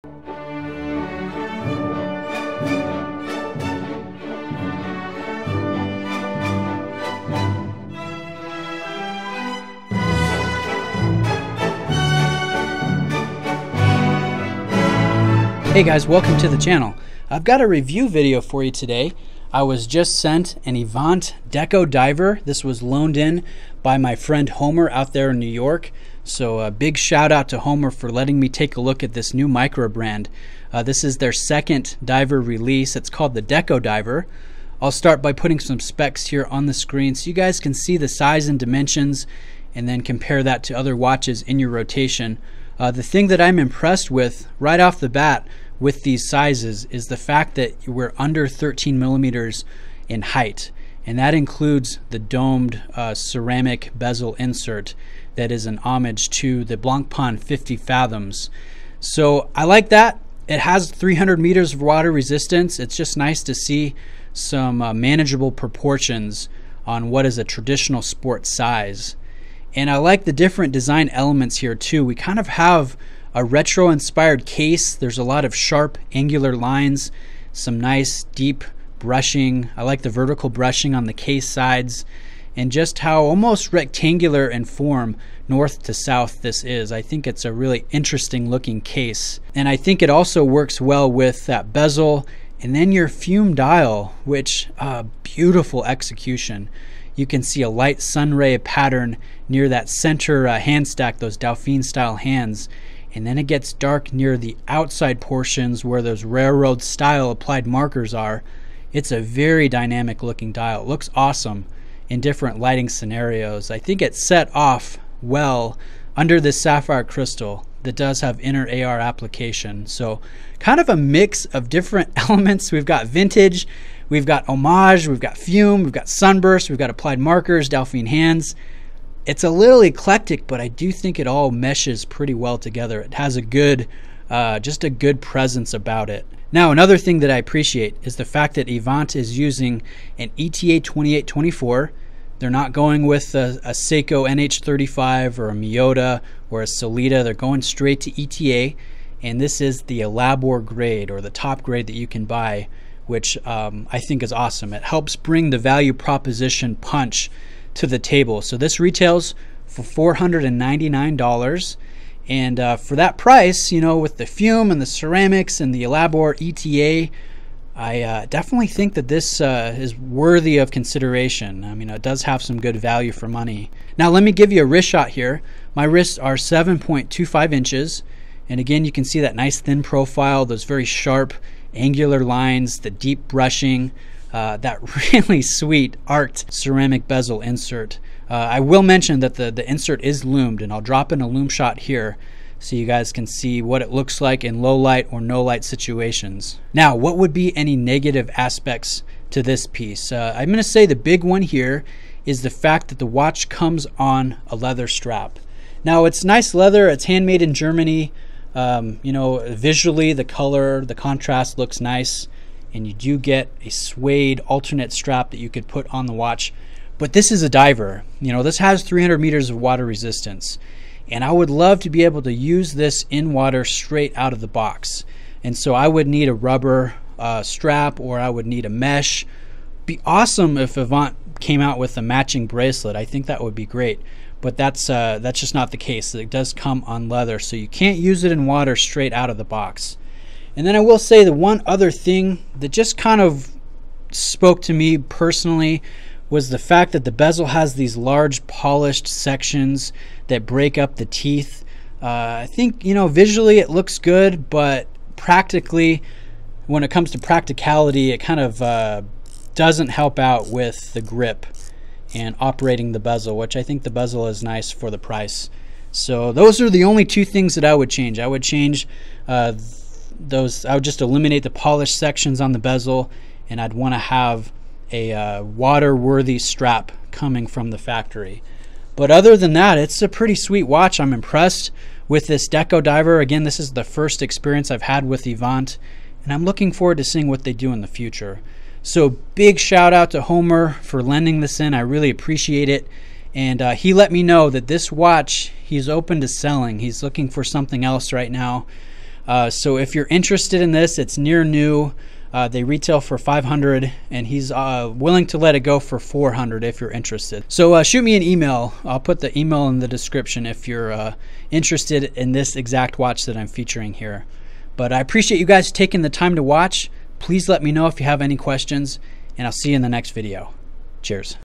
Hey guys, welcome to the channel. I've got a review video for you today. I was just sent an Evant Decodiver. This was loaned in by my friend Homer out there in New York. So a big shout out to Homer for letting me take a look at this new micro brand. This is their second diver release. It's called the Decodiver. I'll start by putting some specs here on the screen so you guys can see the size and dimensions and then compare that to other watches in your rotation. The thing that I'm impressed with right off the bat with these sizes is the fact that we're under 13 millimeters in height, and that includes the domed ceramic bezel insert that is an homage to the Blancpain 50 Fathoms. So I like that. It has 300 meters of water resistance. It's just nice to see some manageable proportions on what is a traditional sport size. And I like the different design elements here too. We kind of have a retro inspired case. There's a lot of sharp angular lines, some nice deep brushing. I like the vertical brushing on the case sides and just how almost rectangular in form north to south this is. I think it's a really interesting looking case. And I think it also works well with that bezel and then your fume dial, which beautiful execution. You can see a light sunray pattern near that center hand stack, those Dauphine style hands. And then it gets dark near the outside portions where those railroad style applied markers are. It's a very dynamic looking dial. It looks awesome in different lighting scenarios. I think it's set off well under this sapphire crystal that does have inner AR application. So kind of a mix of different elements. We've got vintage, we've got homage, we've got fume, we've got sunburst, we've got applied markers, Dauphine hands. It's a little eclectic, but I do think it all meshes pretty well together. It has a good, just a good presence about it. Now, another thing that I appreciate is the fact that Evant is using an ETA 2824. They're not going with a Seiko NH35 or a Miyota or a Solita. They're going straight to ETA, and this is the Elabor grade or the top grade that you can buy, which I think is awesome. It helps bring the value proposition punch to the table. So this retails for $499, and for that price, you know, with the fume and the ceramics and the Elabor ETA, I definitely think that this is worthy of consideration. I mean, it does have some good value for money. Now let me give you a wrist shot here. My wrists are 7.25 inches, and again you can see that nice thin profile, those very sharp angular lines, the deep brushing, that really sweet arced ceramic bezel insert. I will mention that the insert is loomed, and I'll drop in a loom shot here so you guys can see what it looks like in low light or no light situations. Now, what would be any negative aspects to this piece? I'm going to say the big one here is the fact that the watch comes on a leather strap. Now, it's nice leather, it's handmade in Germany. You know, visually the color, the contrast looks nice, and you do get a suede alternate strap that you could put on the watch. But this is a diver. You know, this has 300 meters of water resistance, and I would love to be able to use this in water straight out of the box. And so I would need a rubber strap, or I would need a mesh. Be awesome if Evant came out with a matching bracelet. I think that would be great, but that's just not the case. It does come on leather, so you can't use it in water straight out of the box. And then I will say the one other thing that just kind of spoke to me personally was the fact that the bezel has these large polished sections that break up the teeth. I think, you know, visually it looks good, but practically, when it comes to practicality, it kind of doesn't help out with the grip and operating the bezel, which I think the bezel is nice for the price. So those are the only two things that I would change. I would change I would just eliminate the polished sections on the bezel, and I'd want to have a water-worthy strap coming from the factory. But other than that, it's a pretty sweet watch. I'm impressed with this Decodiver. Again, this is the first experience I've had with Evant, and I'm looking forward to seeing what they do in the future. So big shout out to Homer for lending this in. I really appreciate it. And he let me know that this watch he's open to selling. He's looking for something else right now. So if you're interested in this, it's near new. They retail for $500, and he's willing to let it go for $400 if you're interested. So shoot me an email. I'll put the email in the description if you're interested in this exact watch that I'm featuring here. But I appreciate you guys taking the time to watch. Please let me know if you have any questions, and I'll see you in the next video. Cheers.